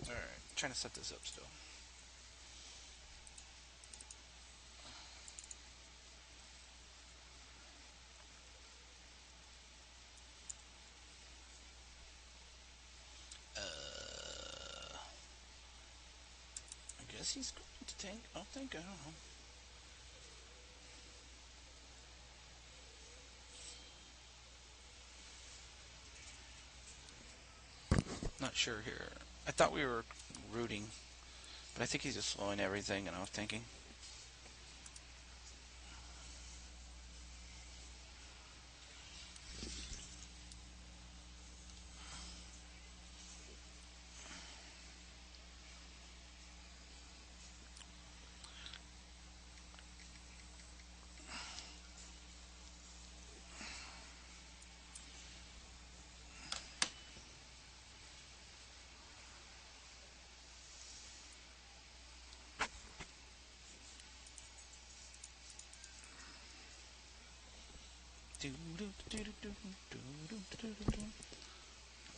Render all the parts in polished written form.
Alright, trying to set this up still. I guess he's going to tank. I don't know. Not sure here. I thought we were rooting, but I think he's just slowing everything and off tanking.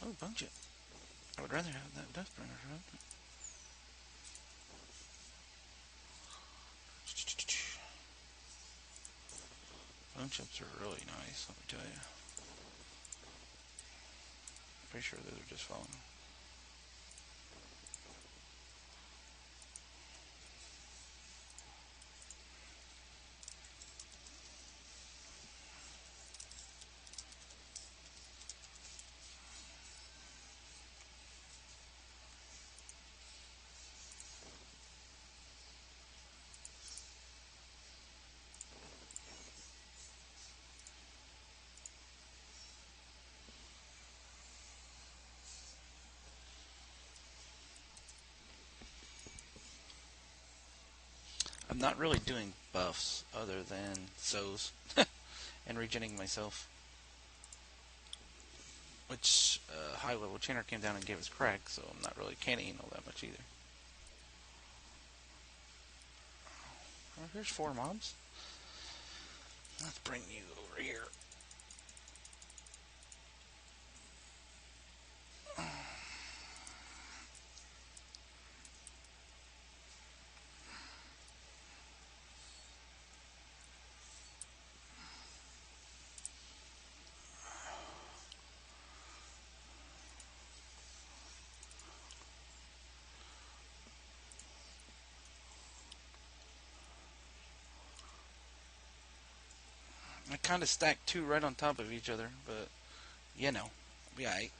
Oh, bunch it. I would rather have that death burner. Bone chips are really nice, let me tell you. Pretty sure those are just falling. I'm not really doing buffs other than sows and regenerating myself. Which high level trainer came down and gave us crack, so I'm not really canning all that much either. Oh, here's 4 mobs. Let's bring you over here. I kind of stacked 2 right on top of each other, but you know, be alright.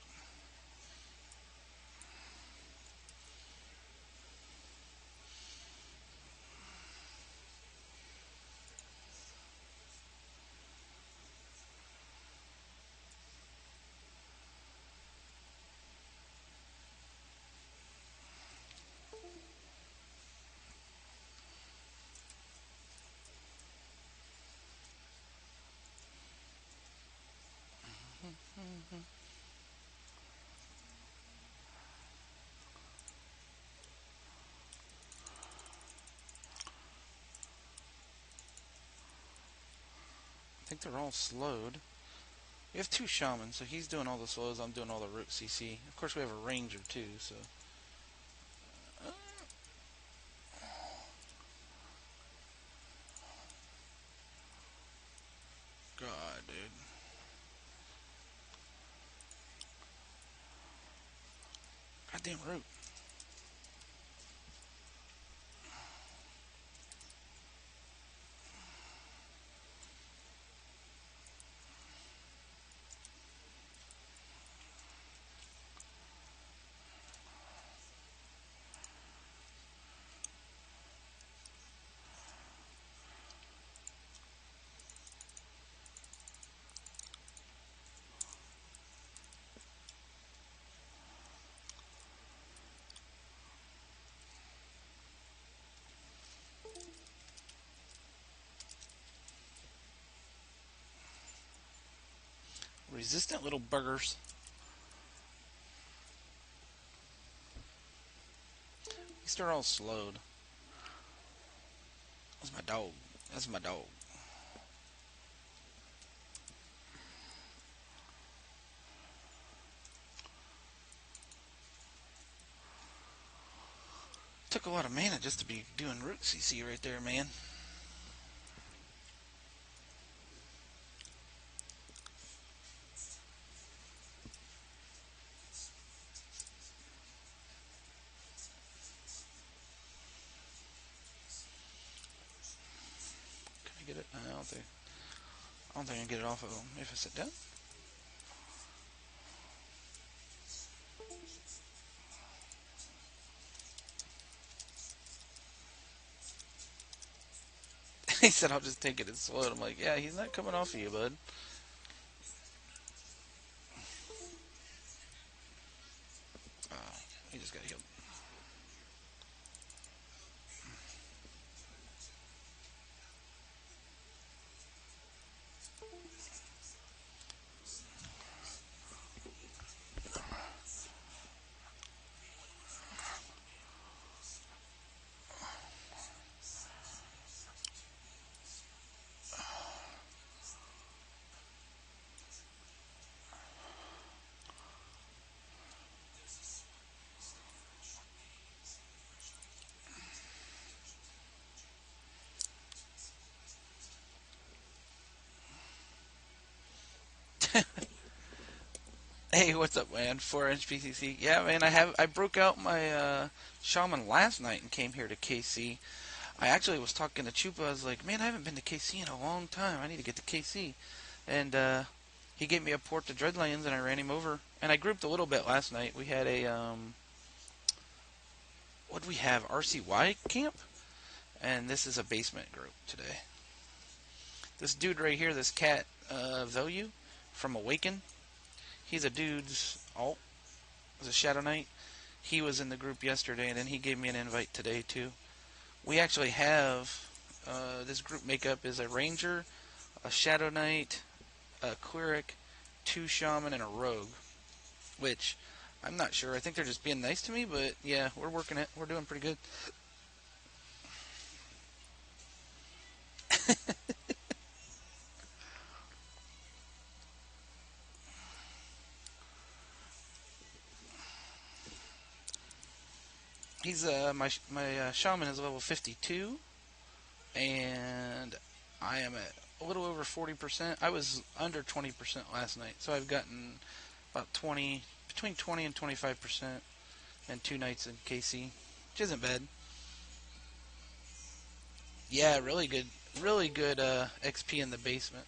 I think they're all slowed. We have 2 shamans, so he's doing all the slows, I'm doing all the root CC. Of course, we have a ranger too, so. God, dude. Goddamn root. resistant little buggers. You start all slowed. That's my dog. That's my dog. Took a lot of mana just to be doing root CC right there, man. Can I get it? I don't think I can get it off of him if I sit down. He said, I'll just take it and slow it. I'm like, yeah, he's not coming off of you, bud. He just got healed. Hey, what's up, man? 4-inch PCC. Yeah, man, I broke out my shaman last night and came here to KC. I actually was talking to Chupa. I was like, man, I haven't been to KC in a long time. I need to get to KC. And he gave me a port to Dreadlands, and I ran him over. And I grouped a little bit last night. We had a what did we have? RCY camp, and this is a basement group today. This dude right here, this cat Value from Awaken. He's a dude's alt. He's a Shadow Knight. He was in the group yesterday, and then he gave me an invite today, too. We actually have, this group makeup is a Ranger, a Shadow Knight, a Cleric, 2 Shaman, and a Rogue. Which, I'm not sure. I think they're just being nice to me, but yeah, we're working it. We're doing pretty good. He's my shaman is level 52, and I am at a little over 40%. I was under 20% last night, so I've gotten about between 20 and 25%, and 2 nights in KC, which isn't bad. Yeah, really good XP in the basement.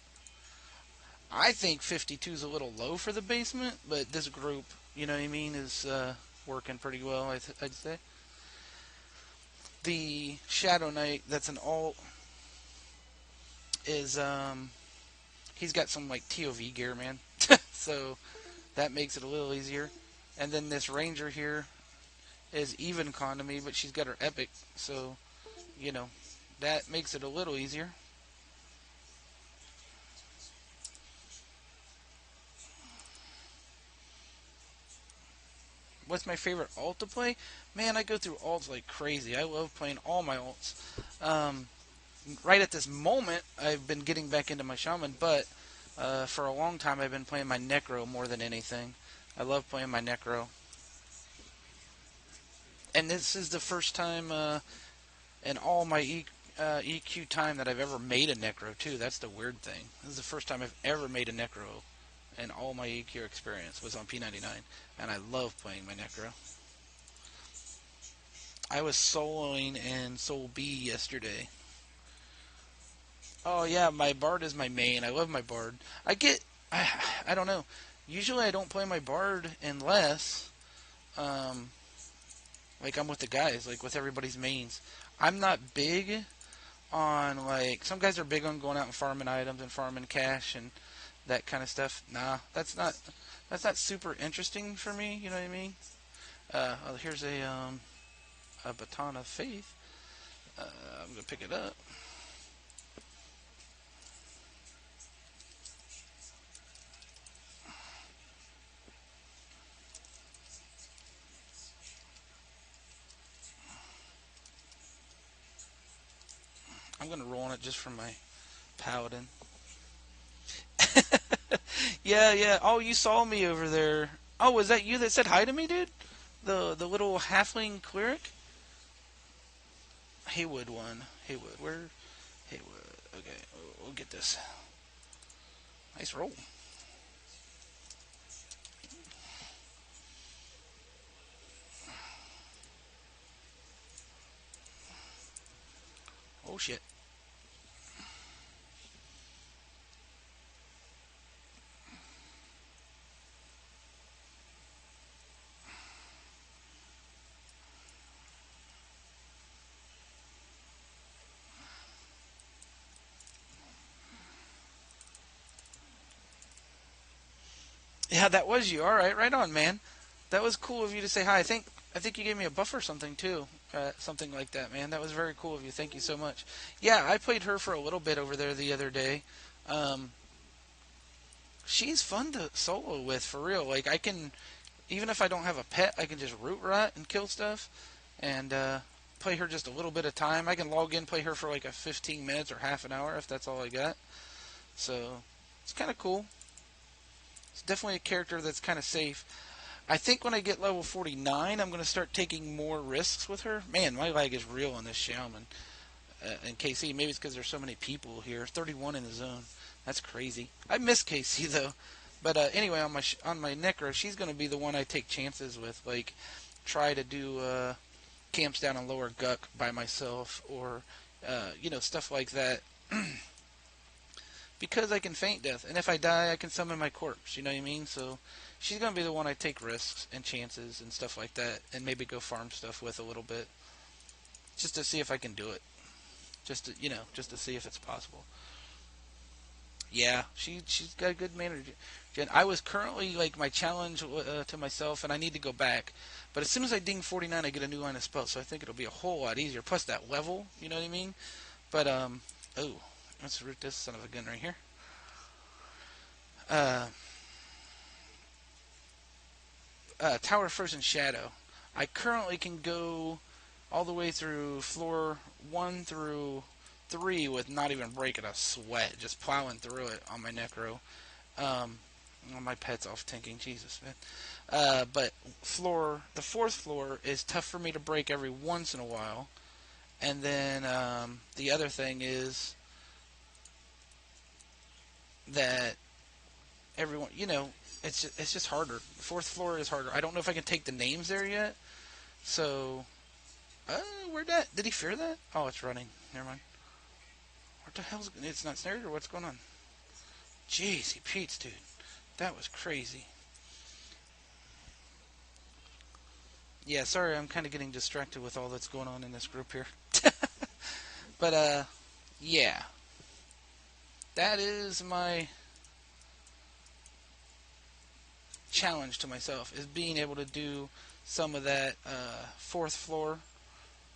I think 52 is a little low for the basement, but this group, you know what I mean, is working pretty well, I'd say. The Shadow Knight, that's an alt, is he's got some like TOV gear, man. So that makes it a little easier. And then this Ranger here is even con to me, but she's got her epic, so you know that makes it a little easier. What's my favorite alt to play? Man, I go through alts like crazy. I love playing all my alts. Right at this moment, I've been getting back into my shaman, but for a long time I've been playing my necro more than anything. I love playing my necro. And this is the first time in all my EQ time that I've ever made a necro, too. That's the weird thing. This is the first time I've ever made a necro. And all my EQ experience was on p99, and I love playing my necro. I was soloing in Soul B yesterday. Oh yeah, my Bard is my main. I love my Bard. I don't know. Usually I don't play my Bard unless, like I'm with the guys, like with everybody's mains. I'm not big on like some guys are big on going out and farming items and farming cash and that kind of stuff. Nah, that's not super interesting for me. You know what I mean? Here's a baton of faith. I'm gonna pick it up. I'm gonna roll on it just for my paladin. Yeah, yeah. Oh, you saw me over there. Oh, was that you that said hi to me, dude? The little halfling cleric? Haywood one. Haywood. Where? Haywood. Okay, we'll get this. Nice roll. Oh shit. Yeah, that was you. All right, right on, man. That was cool of you to say hi. I think you gave me a buff or something too. Something like that, man. That was very cool of you. Thank you so much. Yeah, I played her for a little bit over there the other day. Um, she's fun to solo with for real. Like I can, even if I don't have a pet, I can just root rot and kill stuff, and play her just a little bit of time. I can log in, play her for like a 15 minutes or half an hour if that's all I got. So it's kind of cool. It's definitely a character that's kind of safe. I think when I get level 49, I'm going to start taking more risks with her. Man, my lag is real on this shaman. And KC, maybe it's because there's so many people here. 31 in the zone. That's crazy. I miss KC though. But anyway, on my Necro, she's going to be the one I take chances with. Like, try to do camps down on Lower Guck by myself, or stuff like that. Because I can faint death, and if I die, I can summon my corpse. You know what I mean? So she's gonna be the one I take risks and chances and stuff like that, and maybe go farm stuff with a little bit, just to see if I can do it. Just to see if it's possible. Yeah, she's got a good mana. I was currently like my challenge to myself, and I need to go back. But as soon as I ding 49, I get a new line of spells, so I think it'll be a whole lot easier. Plus that level, you know what I mean? But oh, let's root this son of a gun right here. Uh, Tower of Frozen Shadow. I currently can go all the way through floor 1 through 3 with not even breaking a sweat, just plowing through it on my Necro. Well, my pet's off tanking, Jesus, man. But the fourth floor is tough for me to break every once in a while. And then the other thing is that everyone, it's just harder. The fourth floor is harder. I don't know if I can take the names there yet. So, where'd that? Did he fear that? Oh, it's running. Never mind. What the hell's? It's not snared or what's going on? Jeez, he Pete's, dude. That was crazy. Yeah, sorry, I'm kind of getting distracted with all that's going on in this group here. But yeah, that is my challenge to myself, is being able to do some of that fourth floor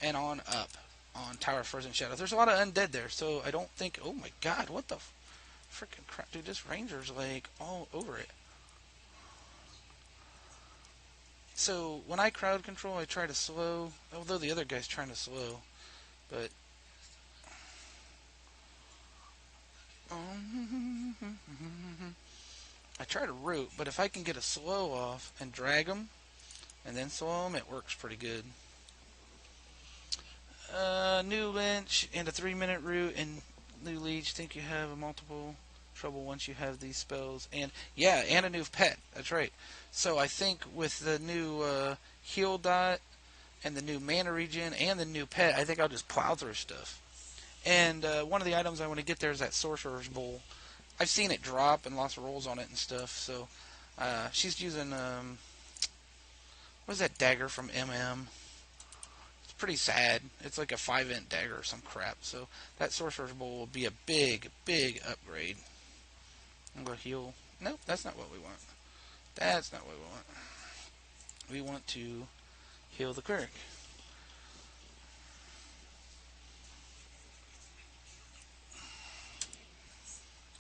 and on up on Tower of Frozen Shadow. There's a lot of undead there, so I don't think. Oh my God, what the freaking crap, dude! This ranger's like all over it. So when I crowd control, I try to slow. Although the other guy's trying to slow, but I try to root. But if I can get a slow off and drag him, and then slow him, it works pretty good. New Lynch and a 3-minute root and new leech. Think you have a multiple trouble once you have these spells. And yeah, and a new pet. That's right. So I think with the new heal dot and the new mana regen and the new pet, I think I'll just plow through stuff. And one of the items I want to get there is that Sorcerer's Bowl. I've seen it drop and lots of rolls on it and stuff. So she's using what is that dagger from MM? It's pretty sad. It's like a 5-inch dagger or some crap. So that Sorcerer's Bowl will be a big, big upgrade. I'm going to heal. Nope, that's not what we want. That's not what we want. We want to heal the cleric.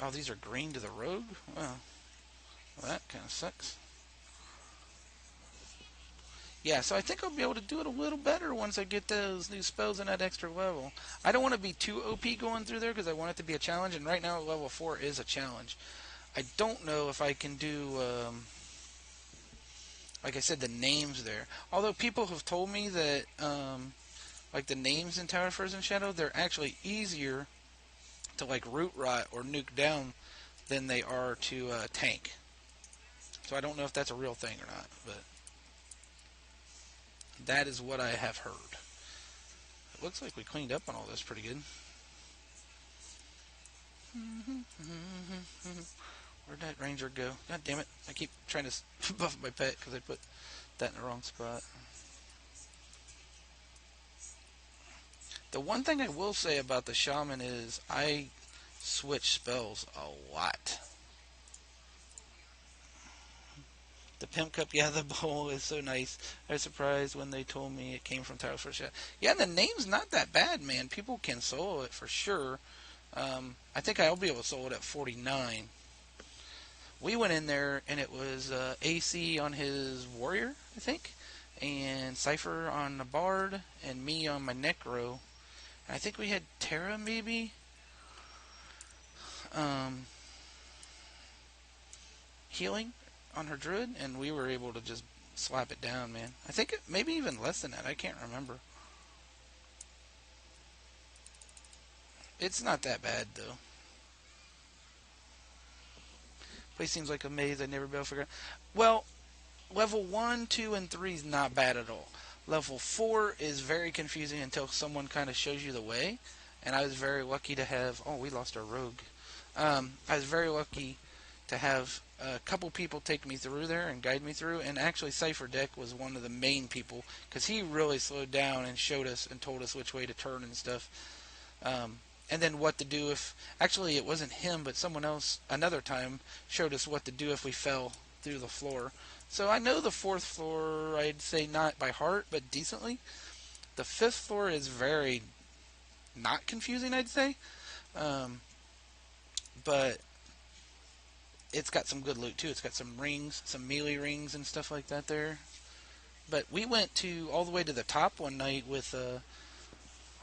Oh, these are green to the rogue? Well, that kind of sucks. Yeah, so I think I'll be able to do it a little better once I get those new spells and that extra level. I don't want to be too OP going through there because I want it to be a challenge, and right now level 4 is a challenge. I don't know if I can do, like I said, the names there. Although people have told me that, like the names in Tower of Frozen Shadow, they're actually easier to like root rot or nuke down than they are to tank. So I don't know if that's a real thing or not, but that is what I have heard. It looks like we cleaned up on all this pretty good. Where'd that ranger go? God damn it. I keep trying to buff my pet because I put that in the wrong spot. The one thing I will say about the shaman is I switch spells a lot. The Pimp Cup, yeah, the bowl is so nice. I was surprised when they told me it came from Tower of Shadow. Yeah, the name's not that bad, man. People can solo it for sure. I think I'll be able to solo it at 49. We went in there and it was AC on his warrior, I think, and Cypher on the bard, and me on my necro. And I think we had Terra maybe. Healing on her druid, and we were able to just slap it down, man. I think maybe even less than that. I can't remember. It's not that bad though. Place seems like a maze. I'd never be able to figure out. Well, level 1, 2, and 3 is not bad at all. Level 4 is very confusing until someone kind of shows you the way. And I was very lucky to have... Oh, we lost our rogue. I was very lucky to have a couple people take me through there and guide me through. And actually, Cypher Deck was one of the main people, because he really slowed down and showed us and told us which way to turn and stuff. And then what to do if... Actually, it wasn't him, but someone else, another time, showed us what to do if we fell through the floor. So I know the 4th floor, I'd say not by heart, but decently. The 5th floor is very not confusing, I'd say. But it's got some good loot, too. It's got some rings, some melee rings and stuff like that there. But we went all the way to the top one night with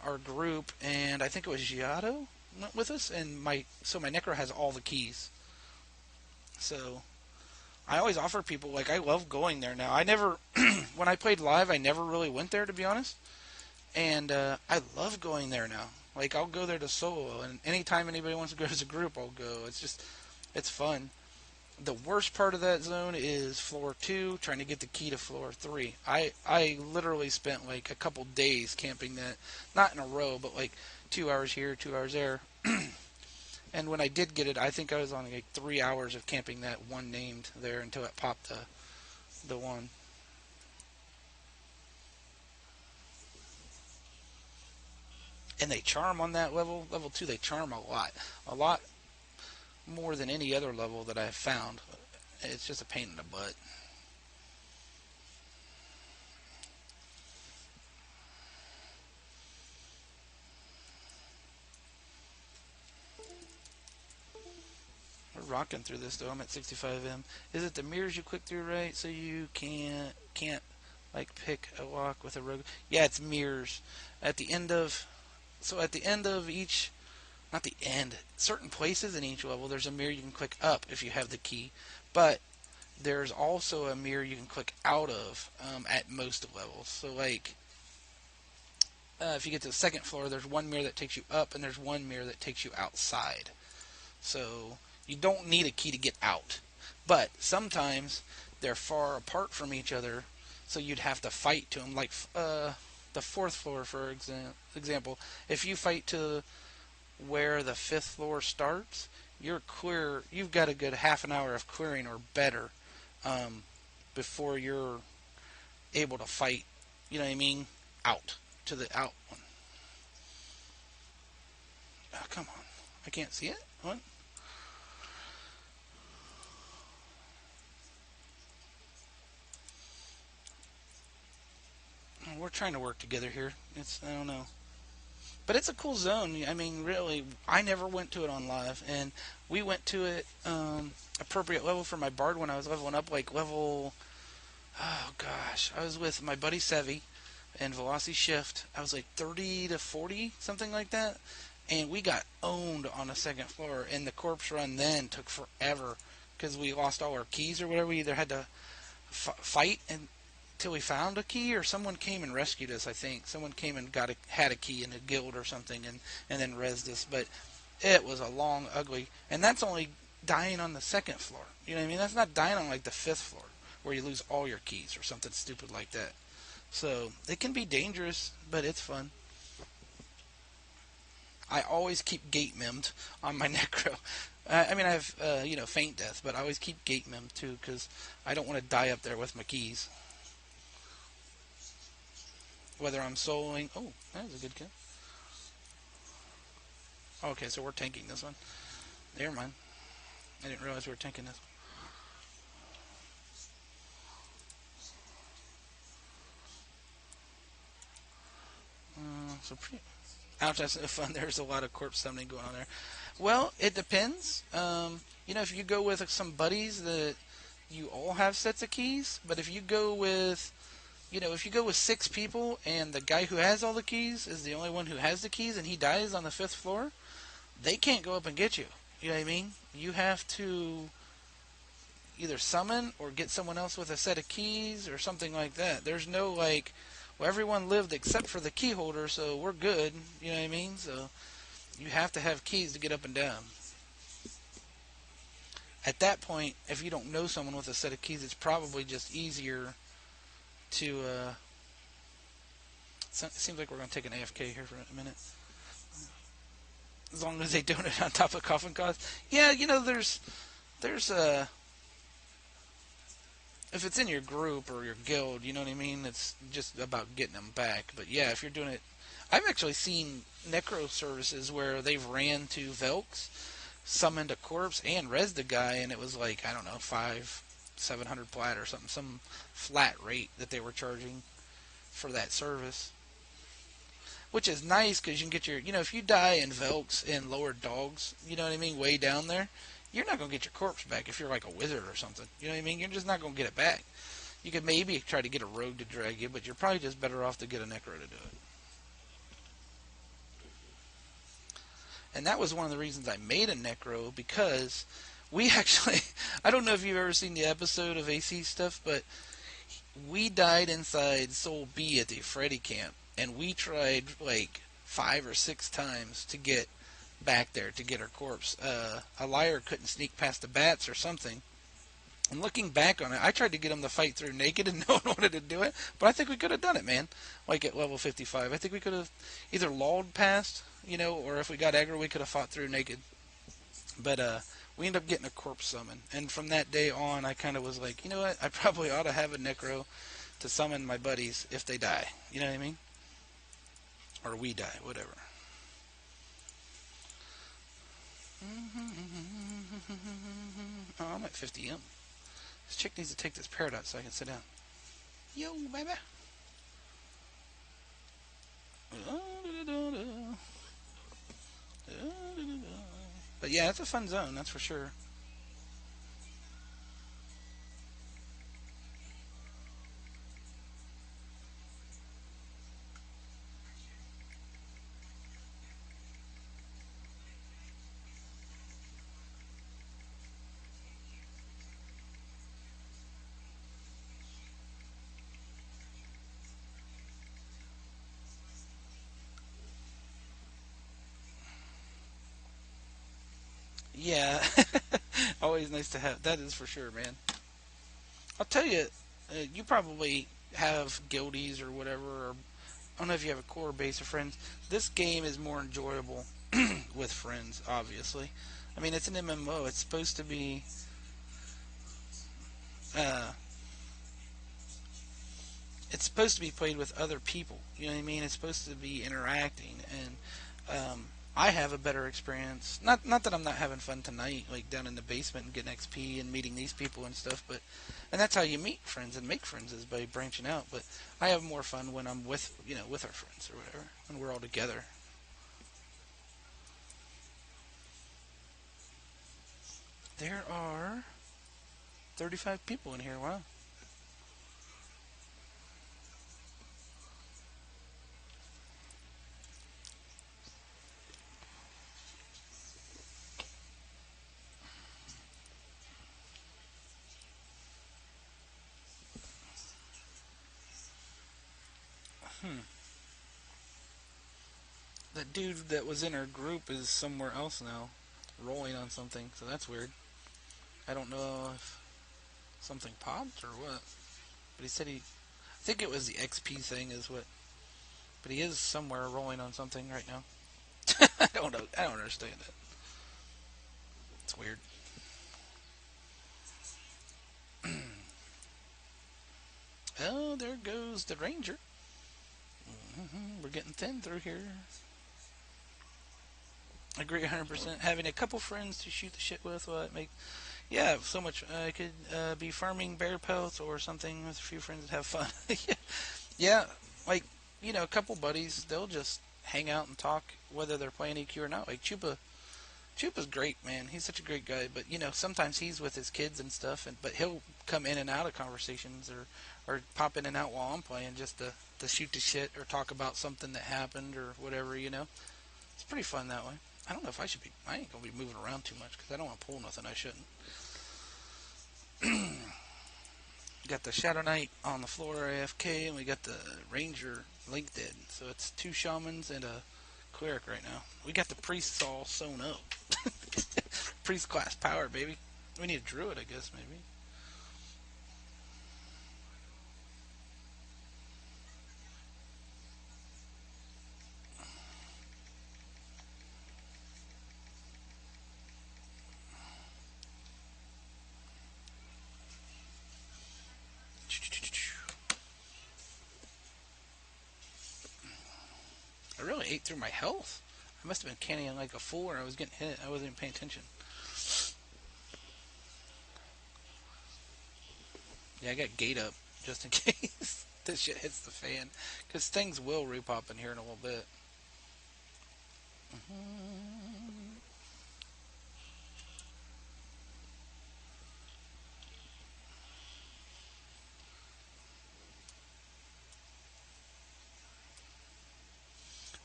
our group, and I think it was Giotto went with us, and my necro has all the keys. So I always offer people, like, I love going there now. I never, when I played live, I never really went there, to be honest. And I love going there now. Like, I'll go there to solo, and anytime anybody wants to go as a group, I'll go. It's fun. The worst part of that zone is floor 2, trying to get the key to floor 3. I literally spent, like, a couple days camping that, not in a row, but, like, 2 hours here, 2 hours there. And when I did get it, I think I was on like 3 hours of camping that one named there until it popped the one. And they charm on that level. Level 2, they charm a lot. A lot more than any other level that I've found. It's just a pain in the butt. We're rocking through this though. I'm at 65M. Is it the mirrors you click through, right? So you can't like pick a lock with a rogue? Yeah, it's mirrors. At the end of each, not the end, certain places in each level, there's a mirror you can click up if you have the key. But there's also a mirror you can click out of at most levels. So like, if you get to the 2nd floor, there's one mirror that takes you up, and there's one mirror that takes you outside. So you don't need a key to get out. But sometimes they're far apart from each other, so you'd have to fight to them. Like the 4th floor, for example, if you fight to where the 5th floor starts, you've got a good half an hour of clearing or better before you're able to fight, you know what I mean, out to the out one. Oh, come on. I can't see it? What? We're trying to work together here. I don't know. But it's a cool zone. I mean, really, I never went to it on live. And we went to it appropriate level for my bard when I was leveling up, like level, Oh gosh, I was with my buddy Sevi and Velocity Shift. I was like 30 to 40, something like that. And we got owned on the second floor. And the corpse run then took forever because we lost all our keys or whatever. We either had to fight until we found a key, or someone came and rescued us. I think someone came and had a key in a guild or something, and then rezzed us. But it was a long, ugly, and that's only dying on the second floor. You know what I mean? That's not dying on like the fifth floor where you lose all your keys or something stupid like that. So it can be dangerous, but it's fun. I always keep gate memmed on my necro. I mean, I have faint death, but I always keep gate memmed too because I don't want to die up there with my keys. Whether I'm soloing, oh, that was a good kill. Okay, so we're tanking this one. Never mind. I didn't realize we were tanking this one. So pretty. Ouch, that's no fun. There's a lot of corpse summoning going on there. Well, it depends. If you go with some buddies that you all have sets of keys, but if you go with, if you go with 6 people and the guy who has all the keys is the only one who has the keys and he dies on the 5th floor, they can't go up and get you. You know what I mean? You have to either summon or get someone else with a set of keys or something like that. There's no like, well, everyone lived except for the key holder, so we're good. You know what I mean? So you have to have keys to get up and down. At that point, if you don't know someone with a set of keys, it's probably just easier to. It seems like we're going to take an AFK here for a minute. As long as they donate on top of coffin costs. Yeah, there's if it's in your group or your guild, you know what I mean? It's just about getting them back. But yeah, if you're doing it, I've actually seen necro services where they've ran to Velks, summoned a corpse, and rezzed a guy, and it was like, I don't know, 700 plat or something, some flat rate that they were charging for that service. Which is nice because you can get your, if you die in Velks in lower dogs, you know what I mean, way down there, you're not going to get your corpse back if you're like a wizard or something. You know what I mean? You're just not going to get it back. You could maybe try to get a rogue to drag you, but you're probably just better off to get a necro to do it. And that was one of the reasons I made a necro, because we actually, I don't know if you've ever seen the episode of AC stuff, but we died inside Soul B at the Freddy camp, and we tried like 5 or 6 times to get back there to get her corpse. A liar couldn't sneak past the bats or something. And looking back on it, I tried to get him to fight through naked, and no one wanted to do it. But I think we could have done it, man. Like at level 55, I think we could have either lulled past, or if we got aggro, we could have fought through naked. But we ended up getting a corpse summon, and from that day on, I kind of was like, you know what? I probably ought to have a necro to summon my buddies if they die. You know what I mean? Or we die, whatever. Oh, I'm at 50M. This chick needs to take this paradox so I can sit down. Yo, baby. But yeah, it's a fun zone, that's for sure. Yeah, always nice to have. That is for sure, man. I'll tell you, you probably have guildies or whatever, or I don't know if you have a core base of friends. This game is more enjoyable with friends, obviously. I mean, it's an MMO. It's supposed to be. Uh, it's supposed to be played with other people. You know what I mean? It's supposed to be interacting, and I have a better experience. Not that I'm not having fun tonight, like down in the basement and getting XP and meeting these people and stuff, but and that's how you meet friends and make friends, is by branching out. But I have more fun when I'm with with our friends or whatever, when we're all together. There are 35 people in here. Wow. Hmm. That dude that was in our group is somewhere else now, rolling on something, so that's weird. I don't know if something popped or what. But he said I think it was the XP thing is what. But he is somewhere rolling on something right now. I don't know. I don't understand it. It's weird. Oh, there goes the ranger. We're getting thin through here. I agree 100%. Having a couple friends to shoot the shit with, what make yeah, so much. I could be farming bear pelts or something with a few friends and have fun. Yeah, like a couple buddies, they'll just hang out and talk whether they're playing EQ or not. Like Chupa's great, man. He's such a great guy. But sometimes he's with his kids and stuff, but he'll come in and out of conversations or pop in and out while I'm playing just to shoot the shit or talk about something that happened or whatever. It's pretty fun that way. I don't know if I should be. I ain't gonna be moving around too much because I don't want to pull nothing I shouldn't. Got the Shadow Knight on the floor AFK, and we got the Ranger Link dead. So it's 2 shamans and a cleric right now. We got the priests all sewn up. Priest class power, baby. We need a druid, I guess, maybe. I really ate through my health. I must have been canning like a fool or I was getting hit. I wasn't even paying attention. Yeah, I got gate up just in case this shit hits the fan. Because things will repop in here in a little bit.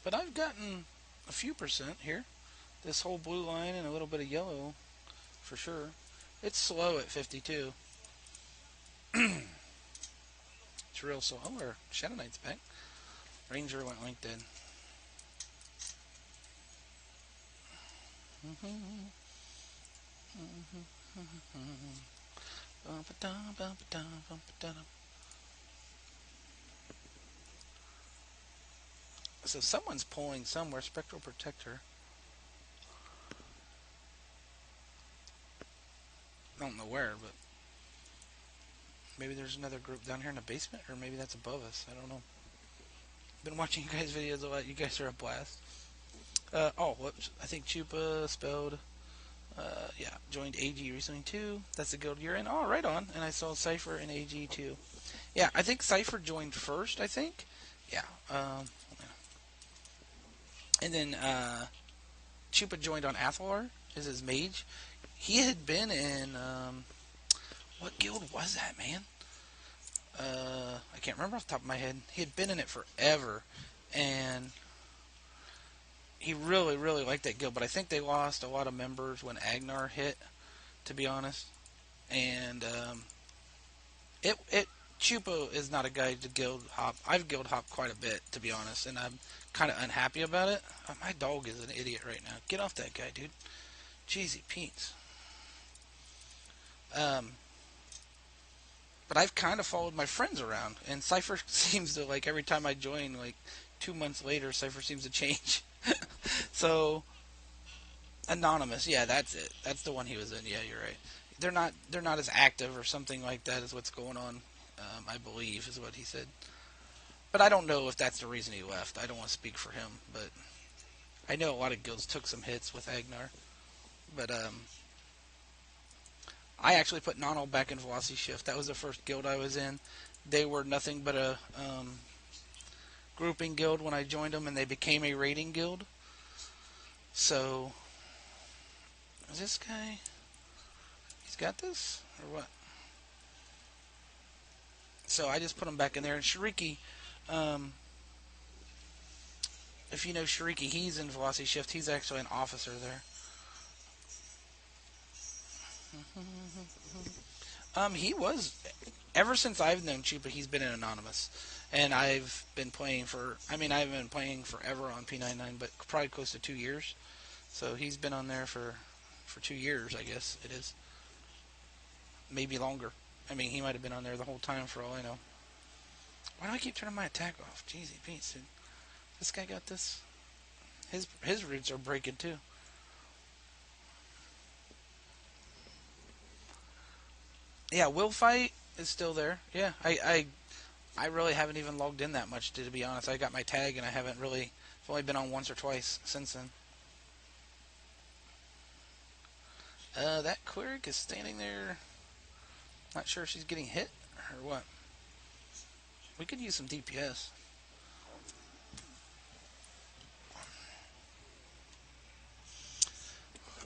But I've gotten a few percent here. This whole blue line and a little bit of yellow for sure. It's slow at 52. It's real slow. Oh, our Shadow Knight's back. Ranger went linked in. So someone's pulling somewhere. Spectral Protector. I don't know where, but maybe there's another group down here in the basement, or maybe that's above us. I don't know. Been watching you guys' videos a lot. You guys are a blast. Whoops. I think Chupa spelled. Yeah, joined AG recently too. That's the guild you're in. Oh, right on. And I saw Cypher in AG too. Yeah, I think Cypher joined first. I think. Yeah. And then Chupa joined on Athalar as his mage. He had been in what guild was that, man? I can't remember off the top of my head. He had been in it forever, and he really, really liked that guild. But I think they lost a lot of members when Agnar hit, to be honest. And Chupo is not a guy to guild hop. I've guild hopped quite a bit, to be honest, and I'm kind of unhappy about it. My dog is an idiot right now. Get off that guy, dude. Jeezy Pete's. But I've kind of followed my friends around, and Cypher seems to, like, every time I join, like, 2 months later, Cypher seems to change. So, Anonymous, yeah, that's it. That's the one he was in. Yeah, you're right. They're not as active or something like that is what's going on. I believe is what he said. But I don't know if that's the reason he left. I don't want to speak for him, but I know a lot of guilds took some hits with Agnar. But I actually put Nonal back in Velocity Shift. That was the first guild I was in. They were nothing but a grouping guild when I joined them, and they became a raiding guild. So, is this guy? He's got this? Or what? So I just put him back in there. And Shariki, if you know Shariki, he's in Velocity Shift. He's actually an officer there. He was, ever since I've known Chupa, he's been an Anonymous. And I've been playing for, I mean, I haven't been playing forever on p99, but probably close to 2 years. So he's been on there for 2 years, I guess it is. Maybe longer. I mean, he might have been on there the whole time for all I know. Why do I keep turning my attack off? Jeezy Pete, dude. This guy got this. His roots are breaking too. Yeah, Will Fight is still there. Yeah, I really haven't even logged in that much, to be honest. I got my tag and I haven't really. I've only been on once or twice since then. That cleric is standing there. Not sure if she's getting hit or what. We could use some DPS.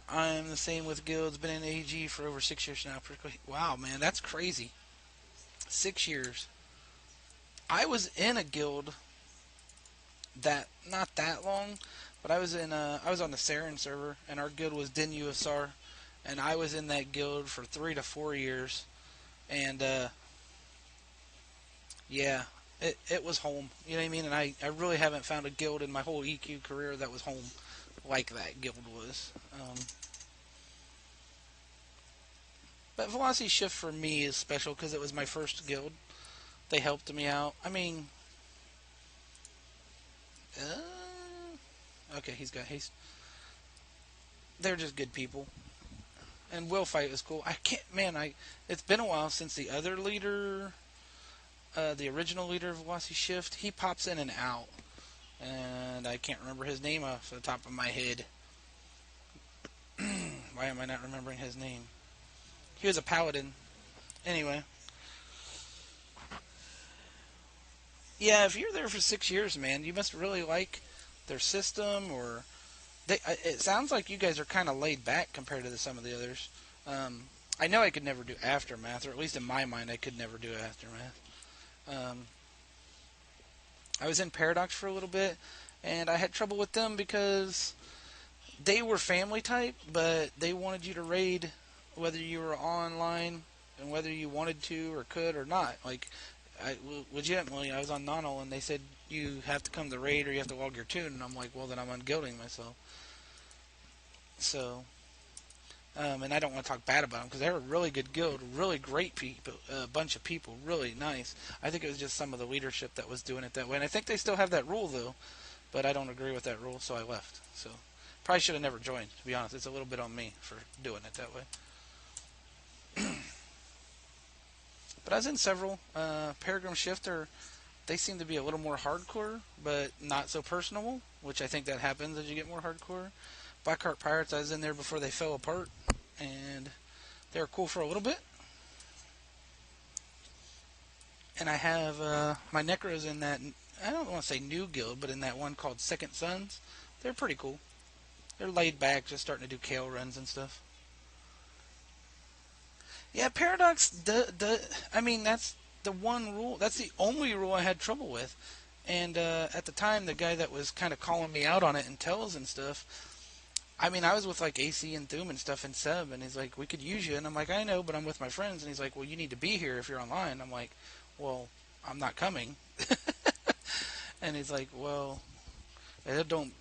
I'm the same with guilds. Been in AG for over 6 years now. Wow, man, that's crazy. 6 years. I was in a guild that not that long, but I was on the Saren server, and our guild was Din USR, and I was in that guild for 3 to 4 years, and yeah, it was home. You know what I mean? And I really haven't found a guild in my whole EQ career that was home like that guild was. But Velocity Shift for me is special because it was my first guild. They helped me out. I mean, okay, he's. They're just good people. And Will Fight is cool. I can't, man. It's been a while since the other leader, the original leader of Velocity Shift. He pops in and out, and I can't remember his name off the top of my head. Why am I not remembering his name? He was a paladin. Anyway. Yeah, if you're there for 6 years, man, you must really like their system, or it sounds like you guys are kind of laid back compared to some of the others. I know I could never do Aftermath, or at least in my mind, I could never do Aftermath. I was in Paradox for a little bit, and I had trouble with them because they were family type, but they wanted you to raid whether you were online and whether you wanted to or could or not. Like, legitimately, I was on Nonal, and they said you have to come to raid or you have to log your tune, and I'm like, well, then I'm ungilding myself. So, and I don't want to talk bad about them because they're a really good guild, really great people, a bunch of people, really nice. I think it was just some of the leadership that was doing it that way, and I think they still have that rule though, but I don't agree with that rule, so I left. So, probably should have never joined, to be honest. It's a little bit on me for doing it that way. But I was in several. Peregrine Shifter, they seem to be a little more hardcore, but not so personable, which I think that happens as you get more hardcore. Blackheart Pirates, I was in there before they fell apart, and they were cool for a little bit. And I have my Necros in that, I don't want to say new guild, but in that one called Second Sons. They're pretty cool. They're laid back, just starting to do kale runs and stuff. Yeah, Paradox, I mean, that's the one rule. That's the only rule I had trouble with. And at the time, the guy that was kind of calling me out on it in tells and stuff, I mean, I was with like AC and Doom and stuff and Seb, and he's like, we could use you. And I'm like, I know, but I'm with my friends. And he's like, well, you need to be here if you're online. I'm like, well, I'm not coming. And he's like, well, it don't,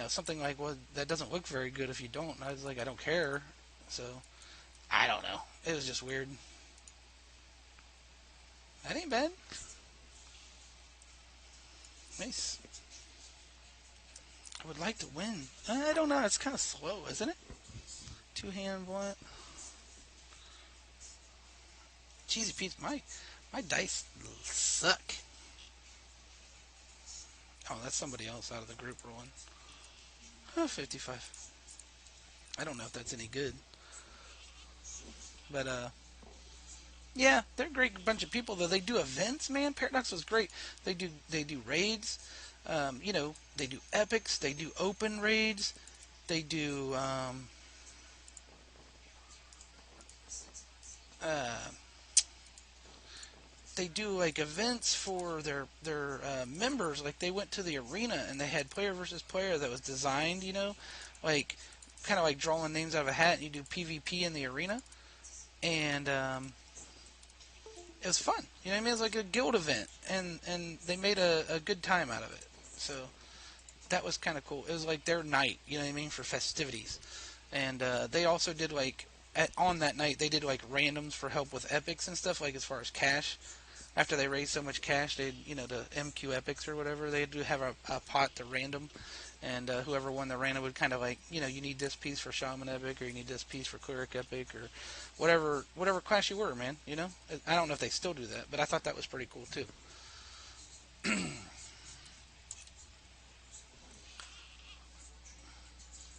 something like, well, that doesn't look very good if you don't. And I was like, I don't care. So, I don't know. It was just weird. That ain't bad. Nice. I would like to win. I don't know. It's kind of slow, isn't it? Two-hand blunt. Cheesy Pete's my dice suck. Oh, that's somebody else out of the group rolling. Oh, 55. I don't know if that's any good. But, yeah, they're a great bunch of people, though. They do events, man. Paradox was great. They do raids. They do epics. They do open raids. They do, they do, like, events for their members. Like, they went to the arena, and they had player versus player that was designed, like, kind of like drawing names out of a hat, and you do PvP in the arena. And it was fun. You know what I mean? It was like a guild event, and they made a good time out of it. So that was kind of cool. It was like their night. You know what I mean, for festivities. And they also did like on that night they did like randoms for help with epics and stuff, like as far as cash. After they raised so much cash, they the MQ epics or whatever, they do have a pot to random, and whoever won the random would kind of like you need this piece for shaman epic, or you need this piece for cleric epic, or whatever class you were, man. I don't know if they still do that, but I thought that was pretty cool too.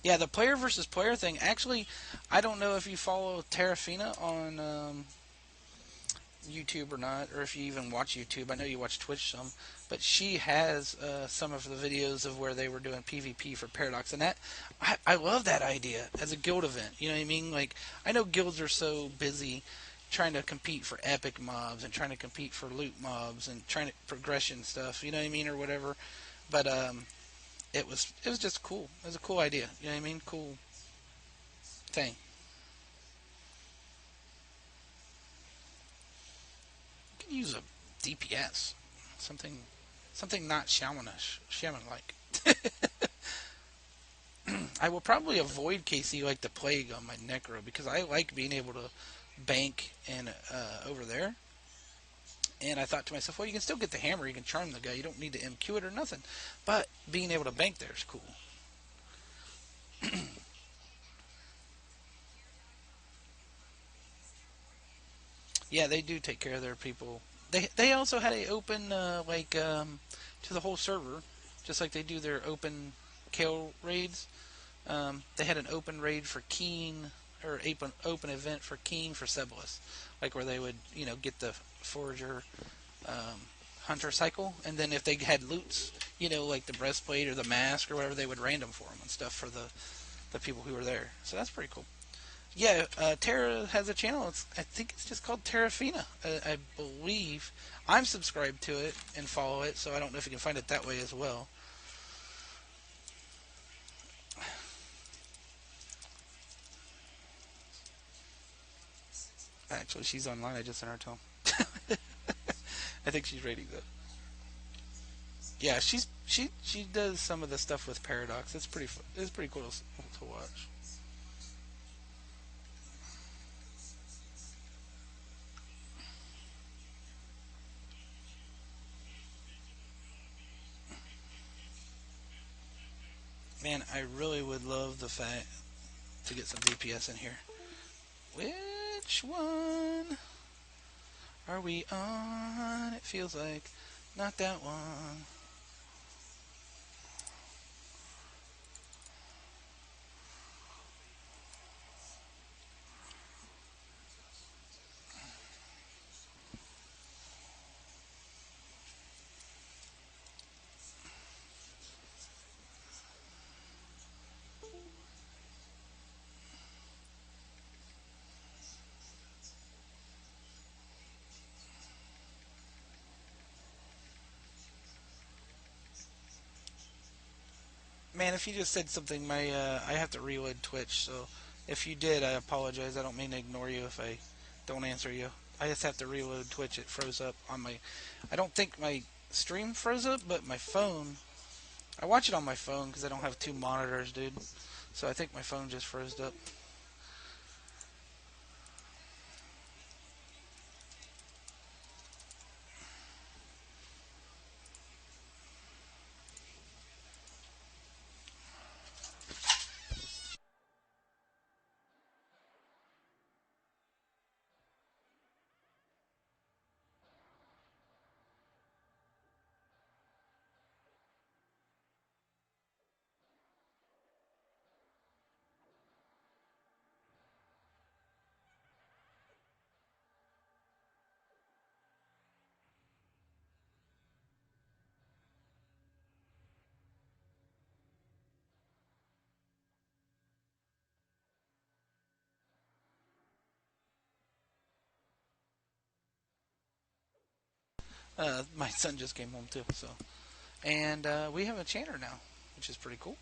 Yeah, the player versus player thing. Actually, I don't know if you follow Terrafina on YouTube or not, or if you even watch YouTube. I know you watch Twitch some, but she has some of the videos of where they were doing PvP for Paradox, and I love that idea as a guild event. You know what I mean? Like, I know guilds are so busy trying to compete for epic mobs and trying to compete for loot mobs and trying to progression stuff. You know what I mean, or whatever. But it was just cool. It was a cool idea. You know what I mean? Cool thing. You can use a DPS, something something not shaman like. I will probably avoid KC like the plague on my necro because I like being able to bank and over there. And I thought to myself, well, you can still get the hammer, you can charm the guy, you don't need to MQ it or nothing. But being able to bank there is cool. Yeah, they do take care of their people. They also had a open to the whole server, just like they do their open kill raids. They had an open raid for Keen, or open event for Keen for Sebulus, like where they would get the forager hunter cycle, and then if they had loots, like the breastplate or the mask or whatever, they would random for them and stuff for the people who were there. So that's pretty cool. Yeah, Terra has a channel. I think it's just called Terrafina. I believe I'm subscribed to it and follow it, so I don't know if you can find it that way as well. Actually, she's online. I just sent her to him. I think she's ready though. Yeah, she does some of the stuff with Paradox. It's pretty cool to watch. Man, I really would love the fact to get some DPS in here. Which one are we on? It feels like not that one. Man, if you just said something, I have to reload Twitch. So if you did, I apologize. I don't mean to ignore you if I don't answer you. I just have to reload Twitch. It froze up on my. I don't think my stream froze up, but my phone. I watch it on my phone because I don't have two monitors, dude. So I think my phone just froze up. My son just came home too, so and we have a chanter now, which is pretty cool.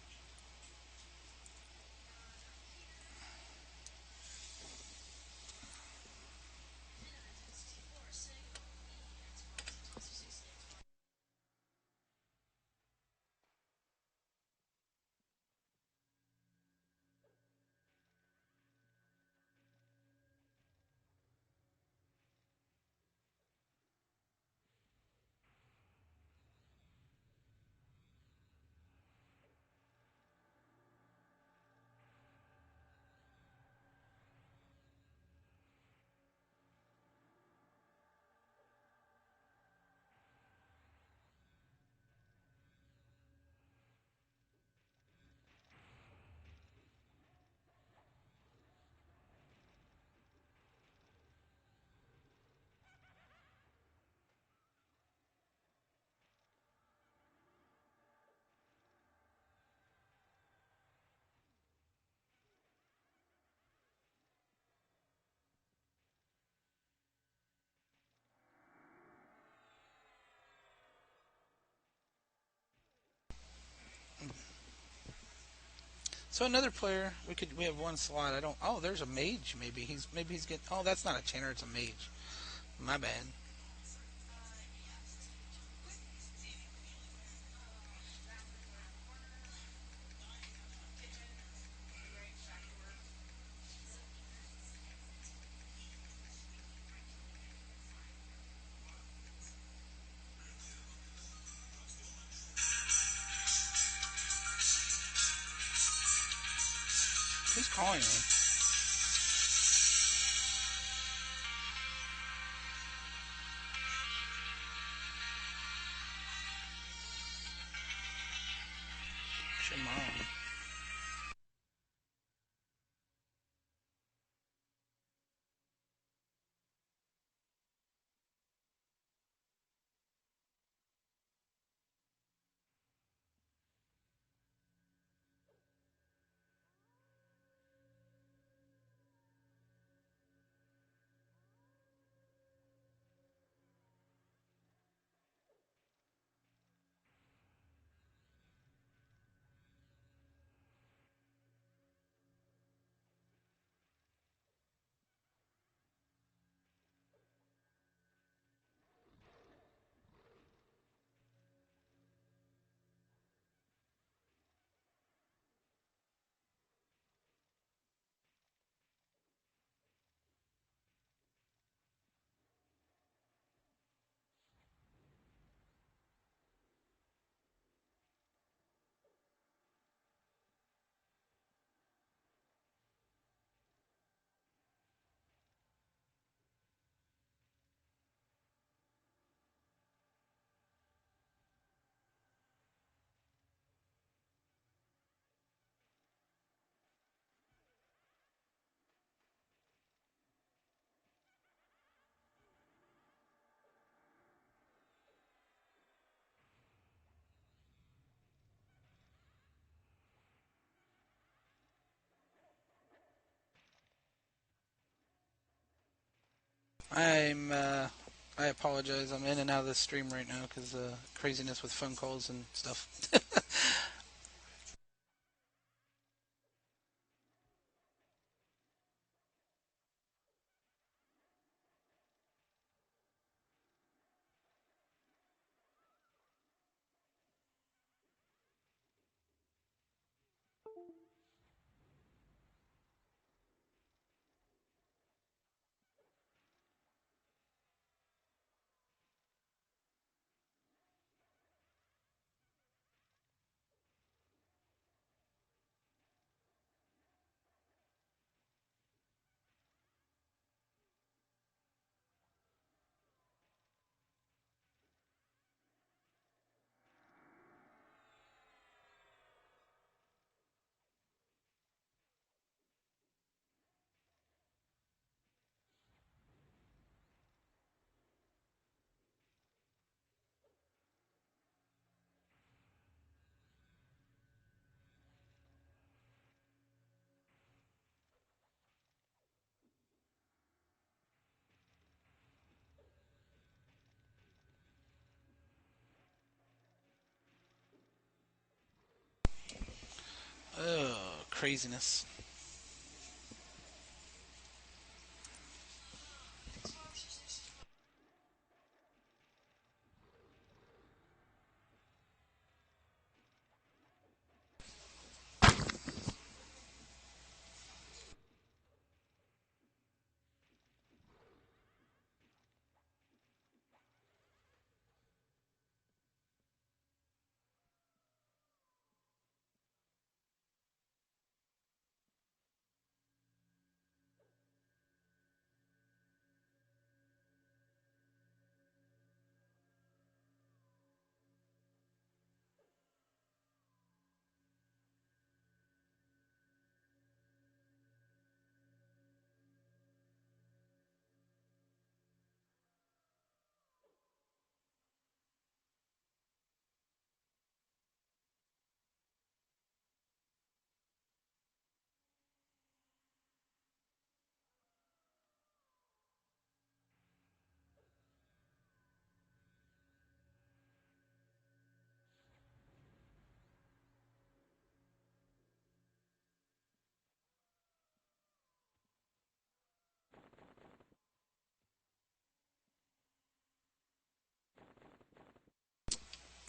So another player, we have one slot. I don't. Oh, there's a mage. Maybe he's getting. Oh, that's not a chanter. It's a mage. My bad. Who's calling me? Shaman. I'm. I apologize. I'm in and out of the stream right now because craziness with phone calls and stuff. Oh, craziness.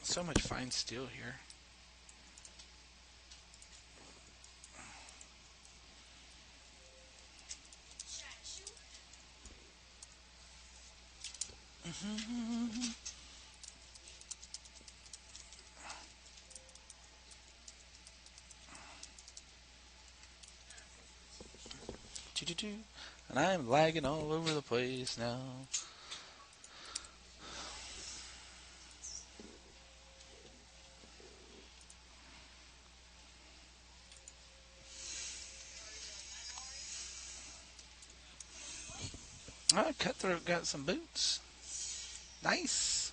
So much fine steel here. And I'm lagging all over the place now. Oh, Cutthroat got some boots. Nice.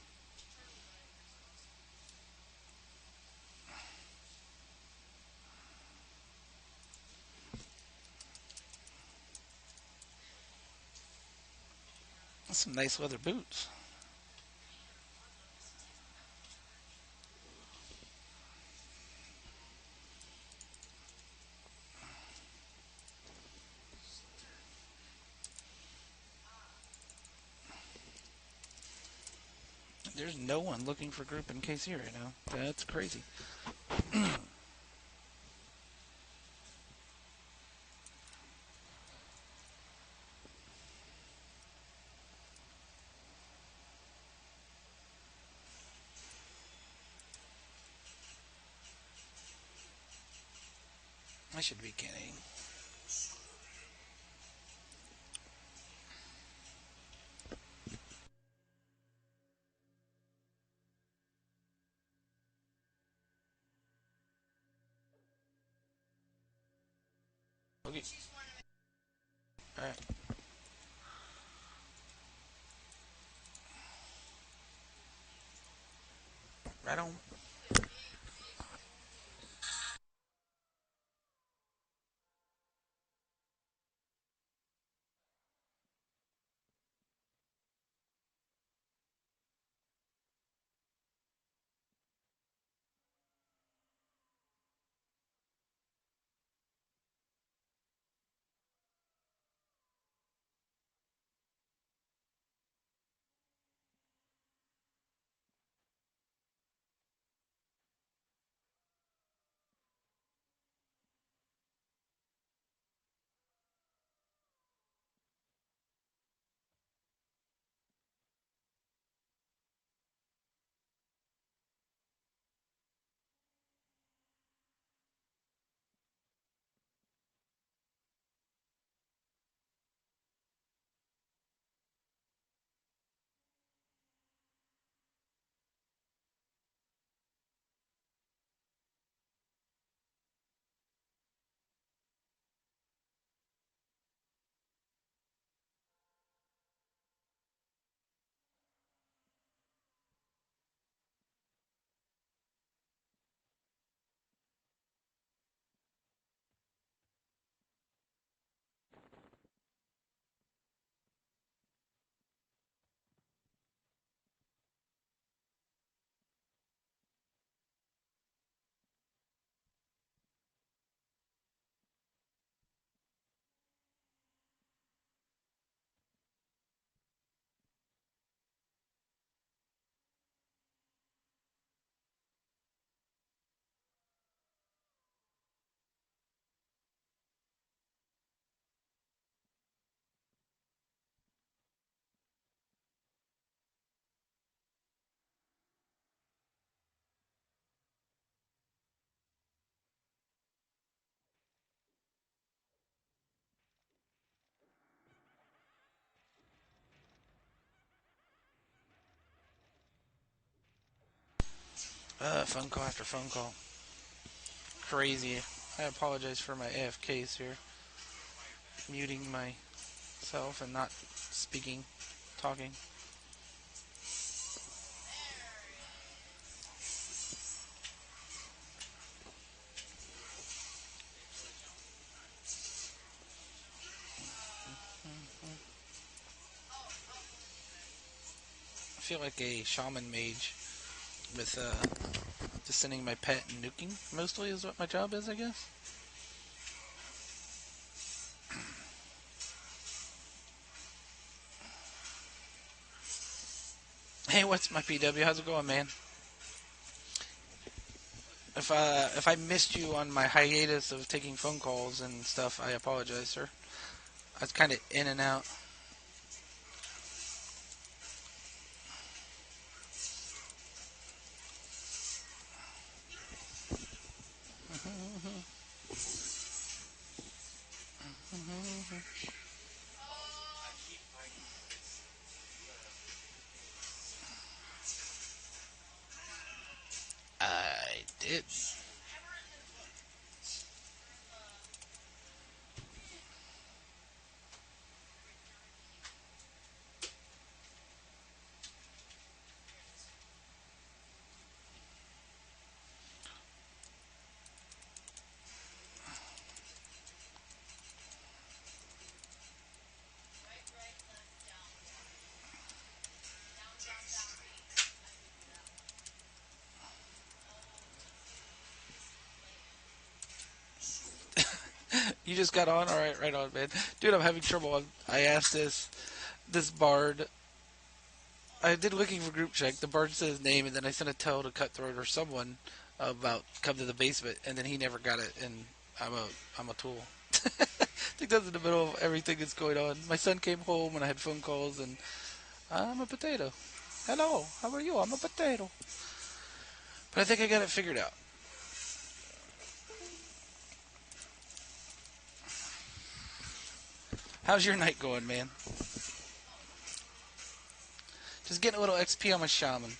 That's some nice leather boots. There's no one looking for group in KC right now. That's crazy. I should be kidding. Okay. Alright. Right on. Phone call after phone call. Crazy. I apologize for my AFKs here. Muting myself and not speaking, talking. I feel like a shaman mage with just sending my pet and nuking mostly is what my job is, I guess. Hey, what's my PW? How's it going, man? If I missed you on my hiatus of taking phone calls and stuff, I apologize, sir. I was kind of in and out. I did. You just got on? Alright, right on, man. Dude, I'm having trouble. I asked this bard. I did looking for group check. The bard said his name, and then I sent a tell to Cutthroat or someone about come to the basement, and then he never got it, and I'm a tool. I think that's in the middle of everything that's going on. My son came home, and I had phone calls, and I'm a potato. Hello, how are you? I'm a potato. But I think I got it figured out. How's your night going, man? Just getting a little XP on my shaman.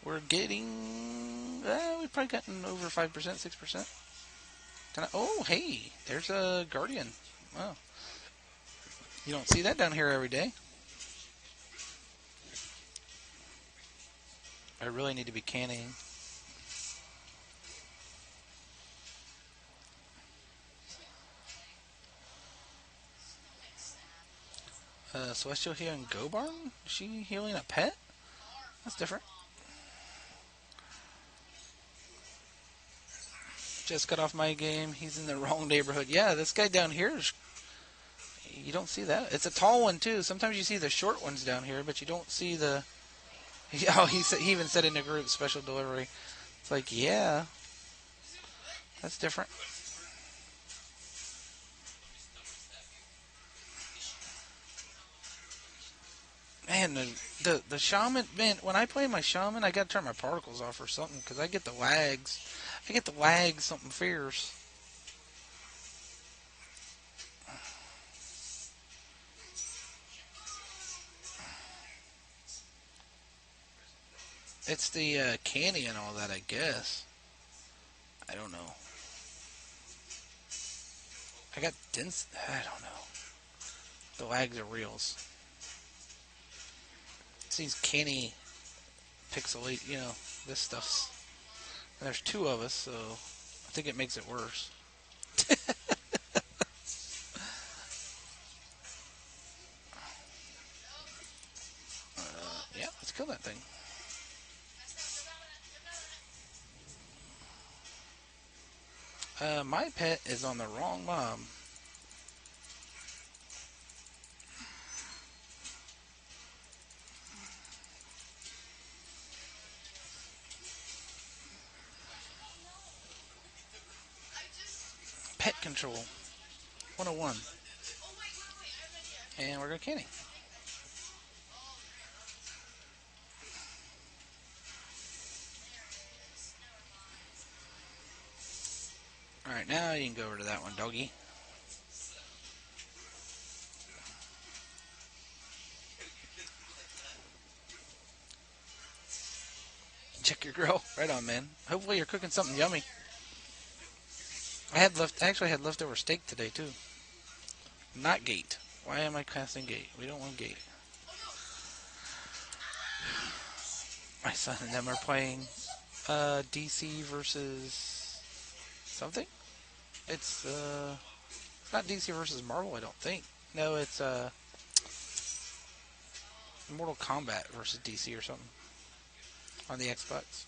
We're getting... we've probably gotten over 5%, 6%. Oh, hey, there's a guardian. Wow. You don't see that down here every day. I really need to be canning. Celestial here in Gobarn? Is she healing a pet? That's different. Just got off my game. He's in the wrong neighborhood. Yeah, this guy down here is... You don't see that. It's a tall one, too. Sometimes you see the short ones down here, but you don't see the... Oh, he even said in the group, special delivery. It's like, yeah. That's different. Man, the shaman, man, when I play my shaman, I gotta turn my particles off or something, because I get the lags. I get the lags something fierce. It's the canny and all that, I guess. I don't know. I got dense. I don't know. The lags are reals. It's these canny pixelate, this stuff's. And there's two of us, so I think it makes it worse. Yeah, let's kill that thing. My pet is on the wrong mob. Pet control 101. And we're going to canny. Alright, now you can go over to that one, doggy. Check your grill. Right on, man. Hopefully you're cooking something yummy. I actually had leftover steak today, too. Not gate. Why am I casting gate? We don't want gate. My son and them are playing DC versus something. It's not DC versus Marvel, I don't think. No, it's Mortal Kombat versus DC or something on the Xbox.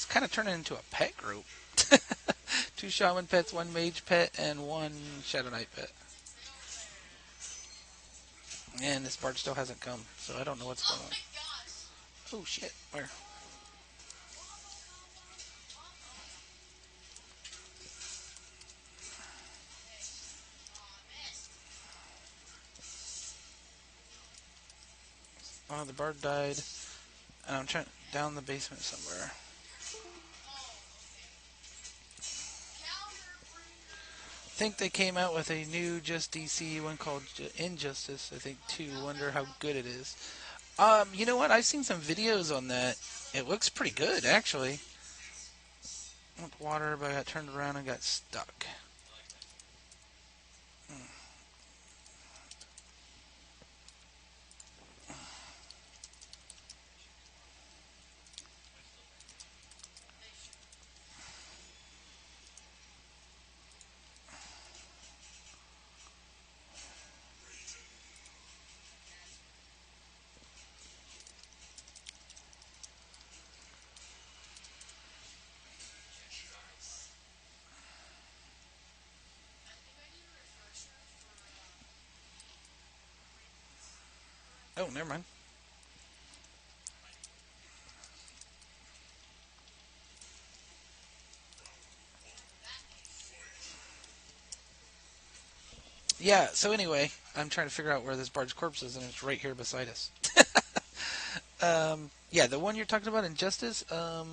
It's kind of turning into a pet group. 2 shaman pets, 1 mage pet, and 1 shadow knight pet. And this bard still hasn't come, so I don't know what's going on. Oh shit, where? Oh, the bard died. And I'm trying down the basement somewhere. I think they came out with a new Just DC one called Injustice, I think, too. Wonder how good it is. You know what? I've seen some videos on that. It looks pretty good, actually. I went water, but I got turned around and got stuck. Oh, never mind. Yeah, so anyway, I'm trying to figure out where this bard's corpse is, and it's right here beside us. Yeah, the one you're talking about, Injustice, I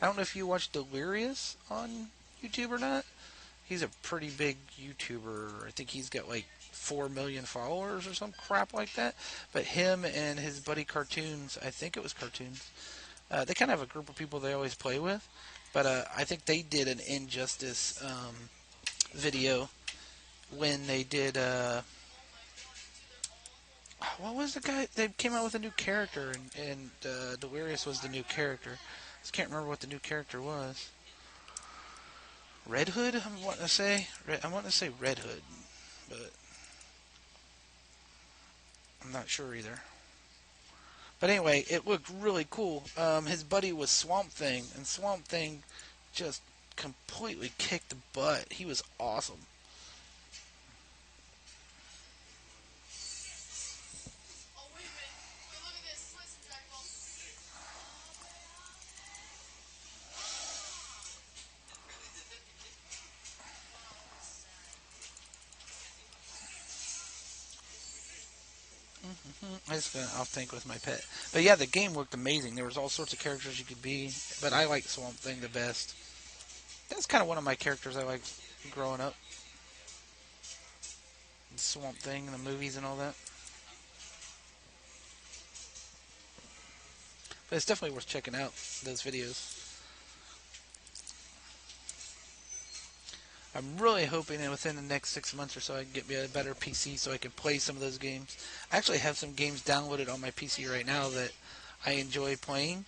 don't know if you watch Delirious on YouTube or not. He's a pretty big YouTuber. I think he's got like 4 million followers or some crap like that. But him and his buddy Cartoons, I think it was Cartoons, they kind of have a group of people they always play with. But I think they did an Injustice video when they did. What was the guy? They came out with a new character, and Delirious was the new character. I just can't remember what the new character was. Red Hood, I'm wanting to say. I'm wanting to say Red Hood, but I'm not sure either. But anyway, it looked really cool. His buddy was Swamp Thing, and Swamp Thing just completely kicked the butt. He was awesome. I just got off tank with my pet. But yeah, the game looked amazing. There was all sorts of characters you could be, but I like Swamp Thing the best. That's kind of one of my characters I liked growing up. The Swamp Thing and the movies and all that. But it's definitely worth checking out, those videos. I'm really hoping that within the next 6 months or so I can get me a better PC so I can play some of those games. I actually have some games downloaded on my PC right now that I enjoy playing,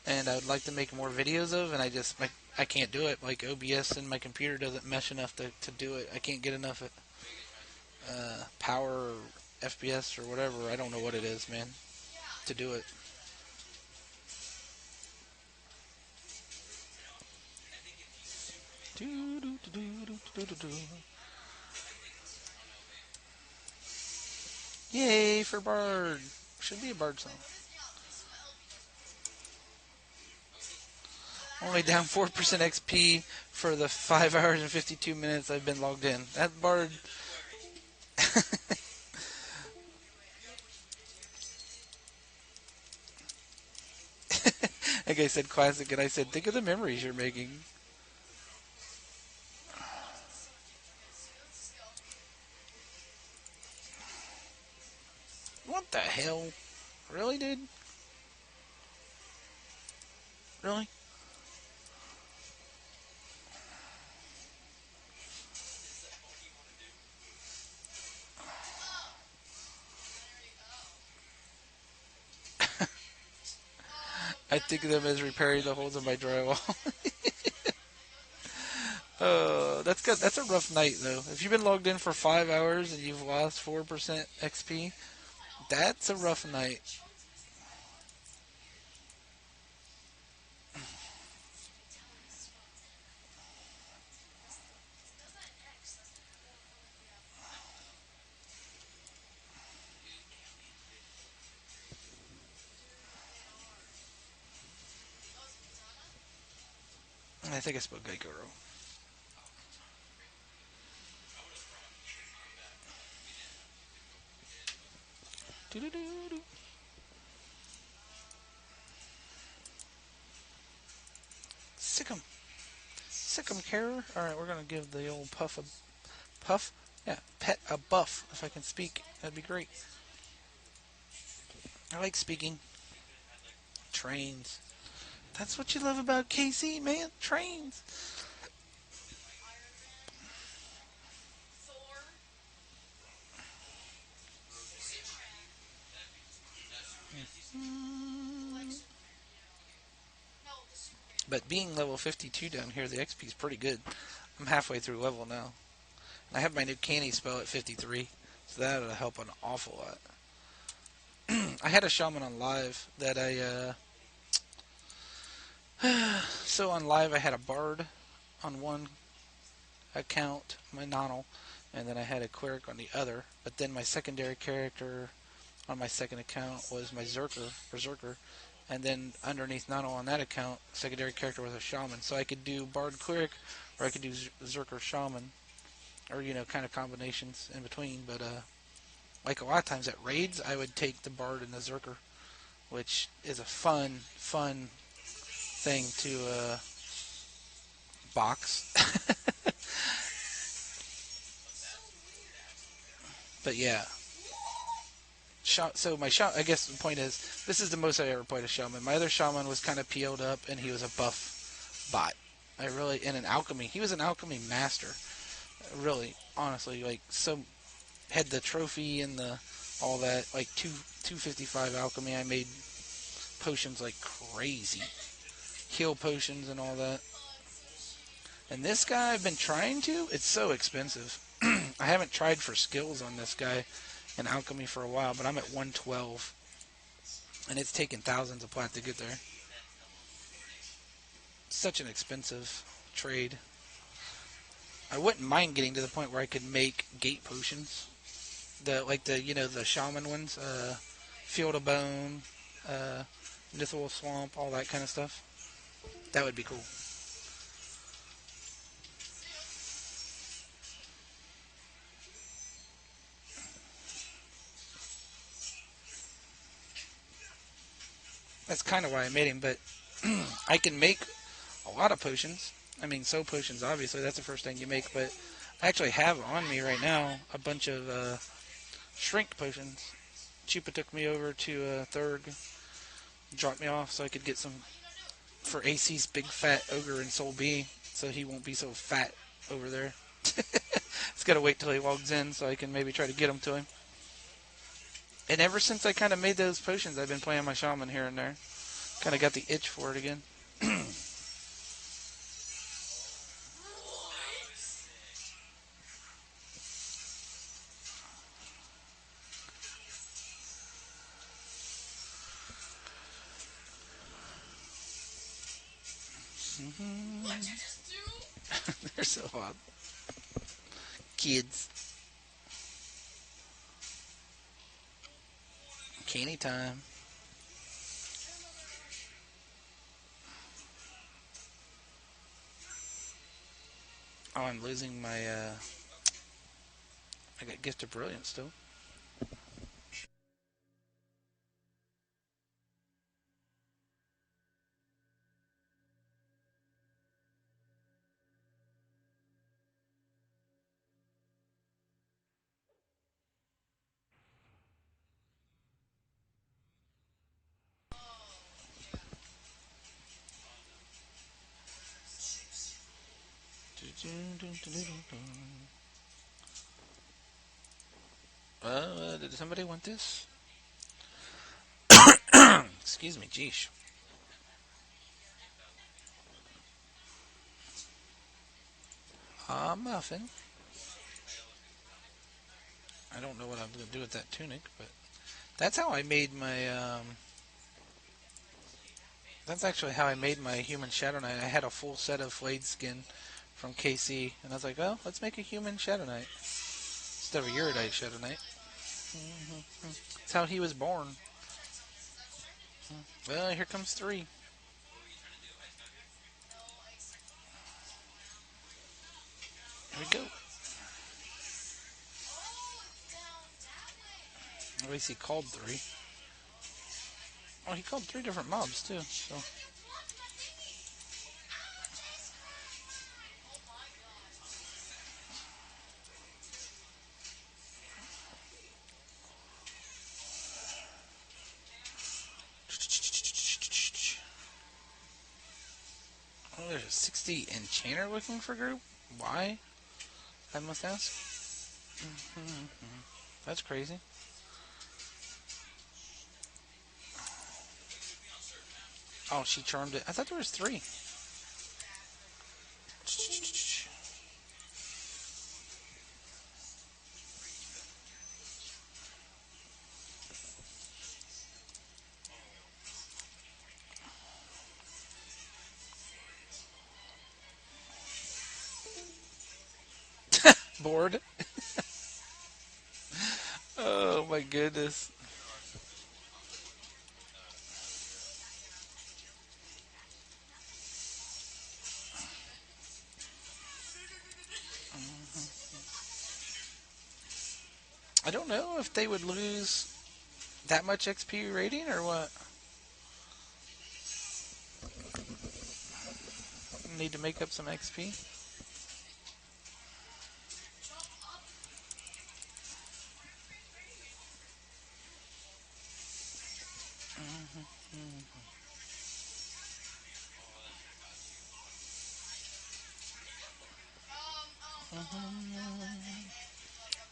and I would like to make more videos of, and I can't do it. Like OBS and my computer doesn't mesh enough to do it. I can't get enough power or FPS or whatever. I don't know what it is, man, to do it. Yay for Bard! Should be a Bard song. Only down 4% XP for the 5 hours and 52 minutes I've been logged in. That Bard... Like I said, classic, and I said, think of the memories you're making. What the hell? Really, dude? Really? I think of them as repairing the holes in my drywall. That's good. That's a rough night, though. If you've been logged in for 5 hours and you've lost 4% XP, that's a rough night. I think I spelled Geico wrong. Doo-doo-doo-doo. Sick 'em. Sick 'em, Carer. Alright, we're gonna give the old puff a puff? Yeah, pet a buff. If I can speak, that'd be great. I like speaking. Trains. That's what you love about KC, man. Trains. But being level 52 down here, the XP is pretty good. I'm halfway through level now. I have my new canny spell at 53, so that'll help an awful lot. I had a shaman on live that so on live I had a bard on one account, my nonal, and then I had a cleric on the other. But then my secondary character on my second account was my berserker, and then underneath nonal on that account, secondary character was a shaman. So I could do bard cleric, or I could do berserker shaman, or kind of combinations in between. But like a lot of times at raids, I would take the bard and the berserker, which is a fun thing to box. But yeah, so my shaman. I guess the point is, this is the most I ever played a shaman. My other shaman was kind of PO'd up, and he was a buff bot. I really in an alchemy. He was an alchemy master. Really, honestly, like so had the trophy and the all that like 255 alchemy. I made potions like crazy, heal potions and all that. And this guy I've been trying to. It's so expensive. I haven't tried for skills on this guy in alchemy for a while, but I'm at 112, and it's taken thousands of plat to get there. Such an expensive trade. I wouldn't mind getting to the point where I could make gate potions, the shaman ones, field of bone, uh, Nithal swamp, all that kind of stuff. That would be cool. That's kind of why I made him, but I can make a lot of potions. I mean, soul potions, obviously, that's the first thing you make, but I actually have on me right now a bunch of shrink potions. Chupa took me over to Thurg, dropped me off so I could get some for AC's big fat ogre in Soul B, so he won't be so fat over there. It's got to wait till he logs in so I can maybe try to get him to him. And ever since I kind of made those potions, I've been playing my shaman here and there. Kind of got the itch for it again. They're so hot. Kids. Candy time. Oh, I'm losing my, I got Gift of Brilliance still. Did somebody want this? Excuse me, geesh. Muffin. I don't know what I'm going to do with that tunic, but that's how I made my, that's actually how I made my human Shadow Knight. I had a full set of flayed skin from KC, and I was like, well, let's make a human Shadow Knight instead of a Uridite Shadow Knight. That's how he was born. Well, here comes 3. we go. At least he called 3. Oh, he called 3 different mobs too. So oh, there's a 60 enchanter looking for group. Why? I must ask. That's crazy. Oh, she charmed it. I thought there was 3. Bored. Oh my goodness. I don't know if they would lose that much XP rating or what. Need to make up some XP.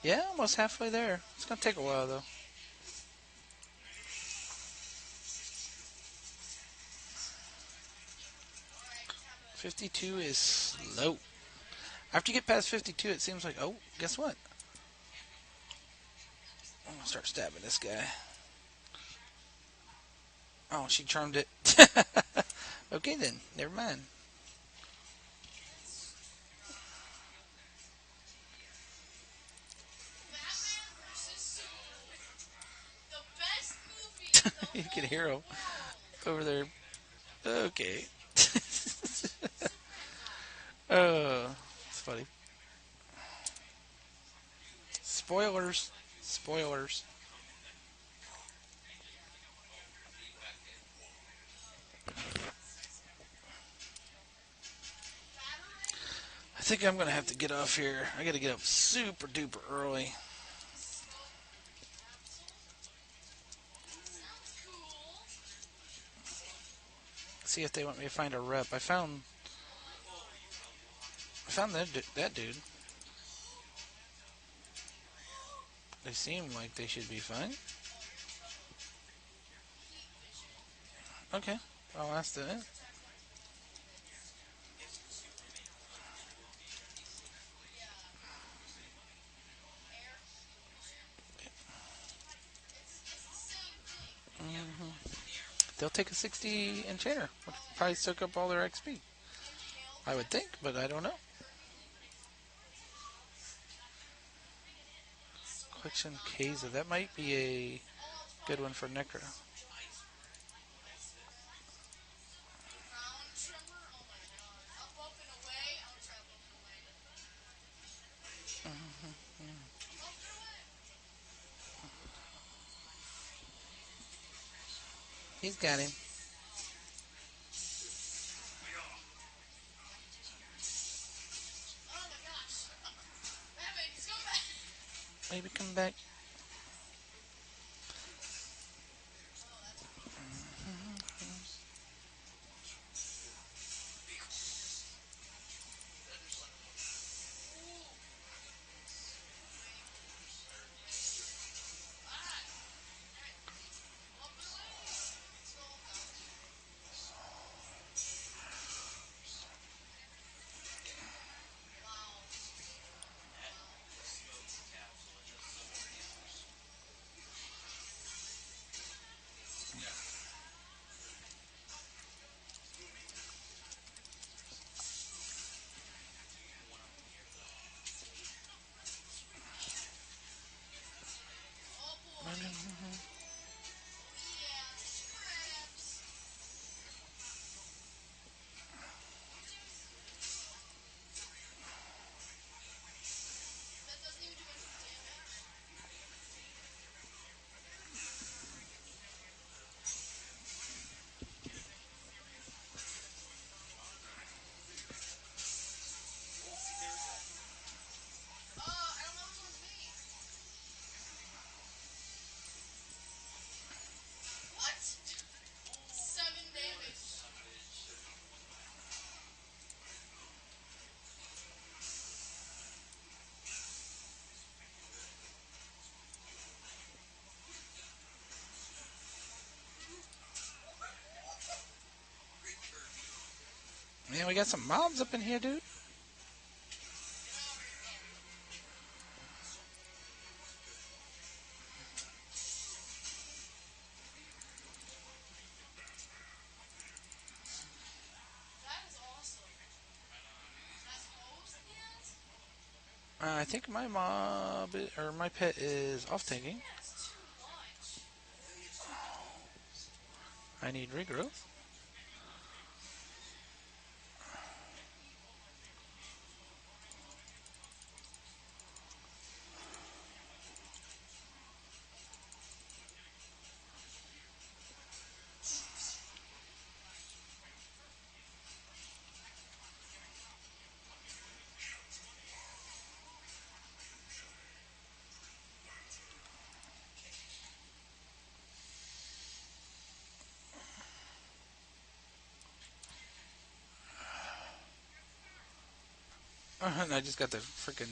Yeah, almost halfway there. It's gonna take a while though. 52 is slow. After you get past 52, it seems like, oh, guess what? I'm gonna start stabbing this guy. Oh, she charmed it. Okay then, never mind. You can hear him over there. Okay. Oh, it's funny. Spoilers. Spoilers. I think I'm gonna have to get off here. I gotta get up super duper early. See if they want me to find a rep. I found that dude. They seem like they should be fine. Okay, I'll ask that. They'll take a 60 enchanter, which probably soak up all their XP. I would think, but I don't know. Collection Keza. That might be a good one for Necro. He's got him. Maybe come back. Man, we got some mobs up in here, dude. I think my or my pet is off tanking. I need regrowth. And I just got the freaking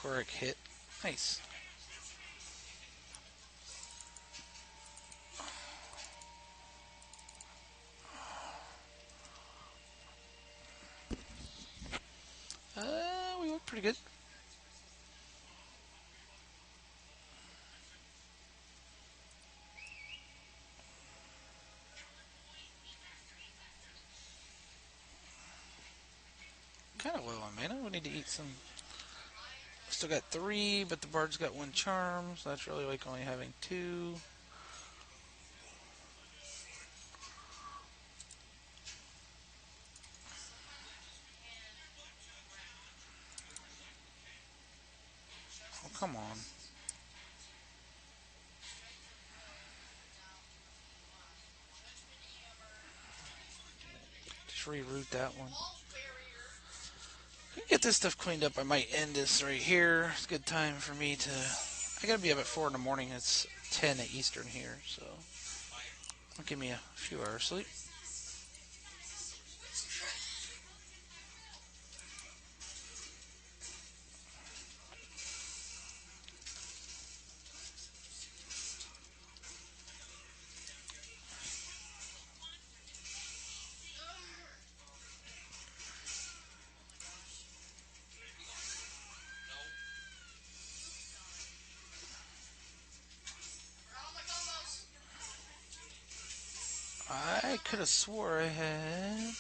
Korok hit. Nice. We look pretty good. Kind of low on mana. We need to eat some. Still got 3, but the bard's got 1 charm, so that's really like only having 2. Oh, come on. Just reroute that one. Get this stuff cleaned up. I might end this right here. It's a good time for me to. I gotta be up at 4 in the morning. It's 10 at Eastern here, so it'll give me a few hours sleep. I could have swore I had.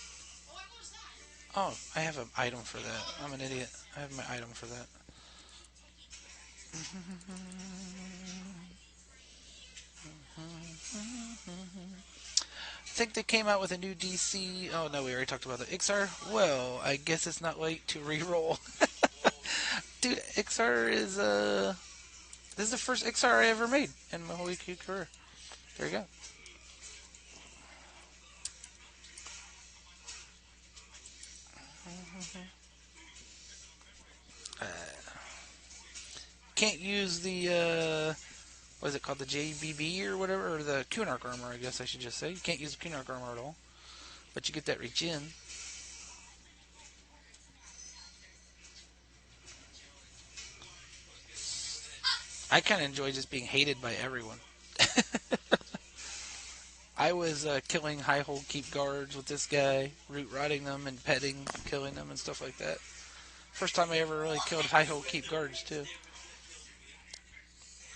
Oh, I have an item for that. I'm an idiot. I have my item for that. I think they came out with a new DC. Oh no, we already talked about the Ixar. Well, I guess it's not late to re-roll. Dude, Ixar is this is the first Ixar I ever made in my whole EQ career. There you go. Uh, can't use the what is it called, the JBB or whatever, or the Kunark armor, I guess I should just say. You can't use the Kunark armor at all, but you get that regen. I kind of enjoy just being hated by everyone. I was killing high hold keep guards with this guy, root rotting them and petting, killing them and stuff like that. First time I ever really killed high hold keep guards too.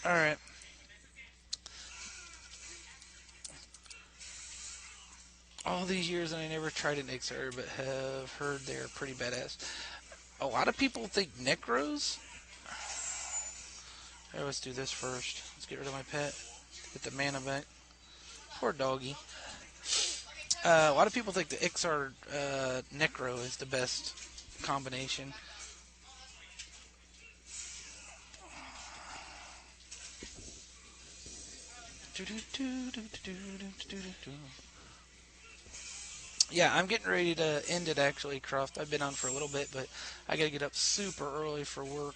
All right. All these years and I never tried an Ixar, but have heard they're pretty badass. A lot of people think Necros. Right, let's do this first. Let's get rid of my pet. Get the mana back. Poor doggy. A lot of people think the Ixar Necro is the best combination. Yeah, I'm getting ready to end it actually, Croft. I've been on for a little bit, but I gotta get up super early for work.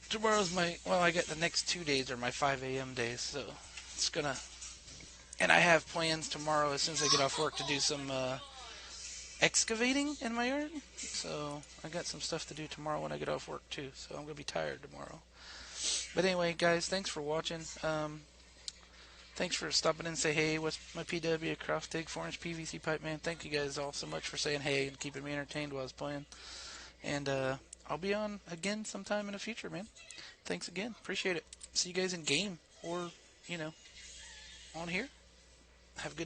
Tomorrow's I got the next 2 days are my 5 a.m. days, so it's gonna. And I have plans tomorrow as soon as I get off work to do some excavating in my yard. So I got some stuff to do tomorrow when I get off work too. So I'm gonna be tired tomorrow. But anyway, guys, thanks for watching. Thanks for stopping in and say hey. What's my PW across dig 4-inch PVC pipe, man? Thank you guys all so much for saying hey and keeping me entertained while I was playing. And I'll be on again sometime in the future, man. Thanks again. Appreciate it. See you guys in game or, on here. Have a good night.